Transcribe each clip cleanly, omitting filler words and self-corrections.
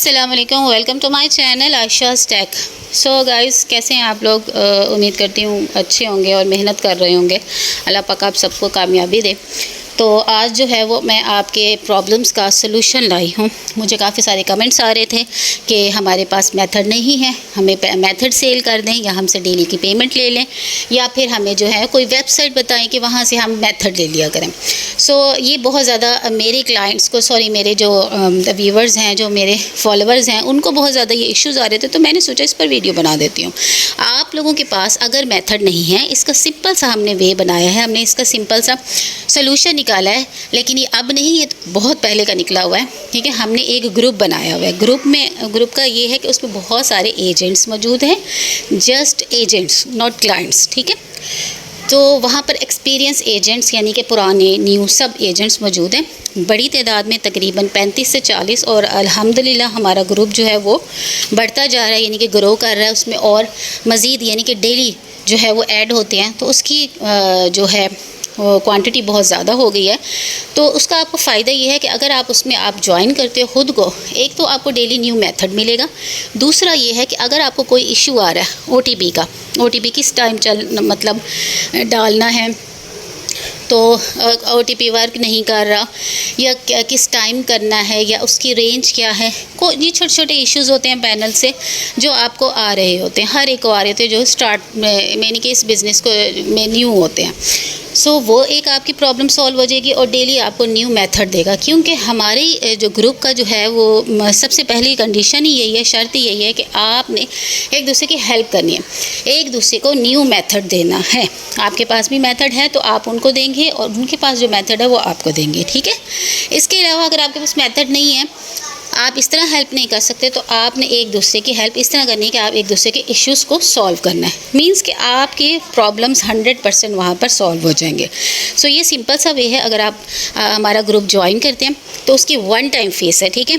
अस्सलाम वालेकुम, welcome to my channel Ayesha's tech. So guys, कैसे हैं आप लोग? उम्मीद करती हूँ अच्छे होंगे और मेहनत कर रहे होंगे। अल्लाह पाक आप सबको कामयाबी दे। तो आज जो है वो मैं आपके प्रॉब्लम्स का सलूशन लाई हूँ। मुझे काफ़ी सारे कमेंट्स आ रहे थे कि हमारे पास मेथड नहीं है, हमें मेथड सेल कर दें या हमसे डेली की पेमेंट ले लें, या फिर हमें जो है कोई वेबसाइट बताएं कि वहाँ से हम मेथड ले लिया करें। सो ये बहुत ज़्यादा मेरे क्लाइंट्स को, मेरे जो व्यूवर्स हैं, जो मेरे फॉलोअर्स हैं, उनको बहुत ज़्यादा ये इश्यूज़ आ रहे थे। तो मैंने सोचा इस पर वीडियो बना देती हूँ। आप लोगों के पास अगर मेथड नहीं है, इसका सिंपल सा हमने वे बनाया है, हमने इसका सिंपल सा सलूशन निकाला है। लेकिन ये अब नहीं, ये तो बहुत पहले का निकला हुआ है। ठीक है, हमने एक ग्रुप बनाया हुआ है। ग्रुप का ये है कि उसमें बहुत सारे एजेंट्स मौजूद हैं, जस्ट एजेंट्स, नॉट क्लाइंट्स। ठीक है, तो वहाँ पर एक्सपीरियंस एजेंट्स यानी कि पुराने न्यू सब एजेंट्स मौजूद हैं, बड़ी तादाद में, तकरीबन 35 से 40। और अल्हम्दुलिल्लाह हमारा ग्रुप जो है वो बढ़ता जा रहा है, यानी कि ग्रो कर रहा है। उसमें और मज़ीद यानी कि डेली जो है वो ऐड होते हैं, तो उसकी जो है क्वांटिटी बहुत ज़्यादा हो गई है। तो उसका आपको फ़ायदा ये है कि अगर आप उसमें आप ज्वाइन करते हो ख़ुद को, एक तो आपको डेली न्यू मेथड मिलेगा। दूसरा ये है कि अगर आपको कोई इशू आ रहा है ओटीपी का, ओटीपी किस टाइम डालना है, तो ओटीपी वर्क नहीं कर रहा, या किस टाइम करना है, या उसकी रेंज क्या है, ये छोटे छोटे इश्यूज़ होते हैं पैनल से जो आपको आ रहे होते हैं, हर एक को आ रहे होते हैं जो स्टार्ट में यानी कि इस बिज़नेस को में न्यू होते हैं। सो वो एक आपकी प्रॉब्लम सॉल्व हो जाएगी और डेली आपको न्यू मेथड देगा। क्योंकि हमारी जो ग्रुप का जो है वो सबसे पहली कंडीशन ही यही है, शर्त ही यही है कि आपने एक दूसरे की हेल्प करनी है, एक दूसरे को न्यू मेथड देना है। आपके पास भी मेथड है तो आप उनको देंगे और उनके पास जो मेथड है वो आपको देंगे। ठीक है, इसके अलावा अगर आपके पास मेथड नहीं है, आप इस तरह हेल्प नहीं कर सकते, तो आपने एक दूसरे की हेल्प इस तरह करनी है कि आप एक दूसरे के इश्यूज़ को सॉल्व करना है। मींस कि आपके प्रॉब्लम्स 100% वहाँ पर सॉल्व हो जाएंगे। सो ये सिंपल सा वे है। अगर आप हमारा ग्रुप ज्वाइन करते हैं तो उसकी वन टाइम फ़ीस है। ठीक है,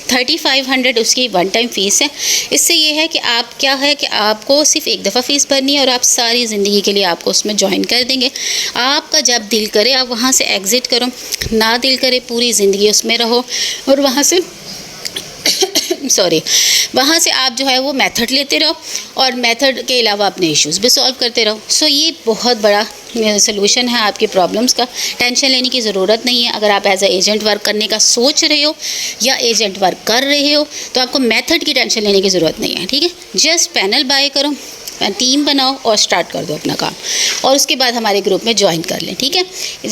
3500 उसकी वन टाइम फ़ीस है। इससे ये है कि आप क्या है कि आपको सिर्फ एक दफ़ा फ़ीस भरनी है और आप सारी ज़िंदगी के लिए आपको उसमें ज्वाइन कर देंगे। आपका जब दिल करे आप वहाँ से एग्ज़िट करो, ना दिल करे पूरी ज़िंदगी उसमें रहो और वहाँ से वहाँ से आप जो है वो मेथड लेते रहो और मेथड के अलावा अपने इश्यूज़ भी सॉल्व करते रहो। सो ये बहुत बड़ा सलूशन है आपकी प्रॉब्लम्स का। टेंशन लेने की ज़रूरत नहीं है। अगर आप एज ए एजेंट वर्क करने का सोच रहे हो या एजेंट वर्क कर रहे हो तो आपको मेथड की टेंशन लेने की ज़रूरत नहीं है। ठीक है, जस्ट पैनल बाय करो, टीम बनाओ और स्टार्ट कर दो अपना काम, और उसके बाद हमारे ग्रुप में ज्वाइन कर लें। ठीक है,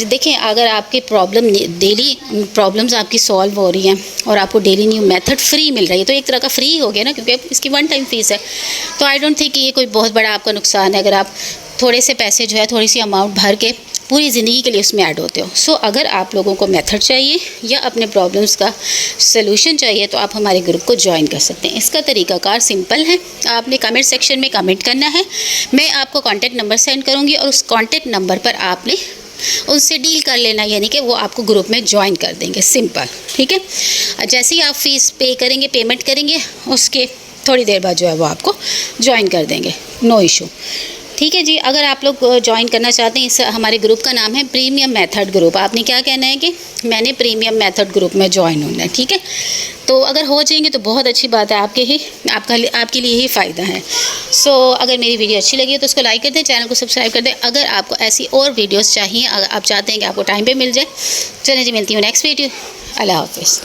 देखें, अगर आपके डेली प्रॉब्लम्स आपकी सॉल्व हो रही हैं और आपको डेली न्यू मेथड फ्री मिल रही है, तो एक तरह का फ्री हो गया ना, क्योंकि इसकी वन टाइम फ़ीस है। तो आई डोंट थिंक कि ये कोई बहुत बड़ा आपका नुकसान है अगर आप थोड़े से पैसे जो है, थोड़ी सी अमाउंट भर के पूरी ज़िंदगी के लिए उसमें ऐड होते हो। सो अगर आप लोगों को मेथड चाहिए या अपने प्रॉब्लम्स का सलूशन चाहिए तो आप हमारे ग्रुप को ज्वाइन कर सकते हैं। इसका तरीक़ाकार सिंपल है। आपने कमेंट सेक्शन में कमेंट करना है, मैं आपको कॉन्टैक्ट नंबर सेंड करूँगी और उस कॉन्टैक्ट नंबर पर आपने उनसे डील कर लेना, यानी कि वो आपको ग्रुप में ज्वाइन कर देंगे। सिंपल। ठीक है, जैसे ही आप फ़ीस पे करेंगे, पेमेंट करेंगे, उसके थोड़ी देर बाद जो है वो आपको ज्वाइन कर देंगे, नो इशू। ठीक है जी, अगर आप लोग ज्वाइन करना चाहते हैं, इस हमारे ग्रुप का नाम है प्रीमियम मेथड ग्रुप। आपने क्या कहना है कि मैंने प्रीमियम मेथड ग्रुप में ज्वाइन होना है। ठीक है, तो अगर हो जाएंगे तो बहुत अच्छी बात है, आपके लिए ही फ़ायदा है। सो अगर मेरी वीडियो अच्छी लगी है तो उसको लाइक कर दें, चैनल को सब्सक्राइब कर दें। अगर आपको ऐसी और वीडियोज़ चाहिए, अगर आप चाहते हैं कि आपको टाइम पर मिल जाए, चलें जी, मिलती हूँ नेक्स्ट वीडियो। अल्लाह हाफ़िज़।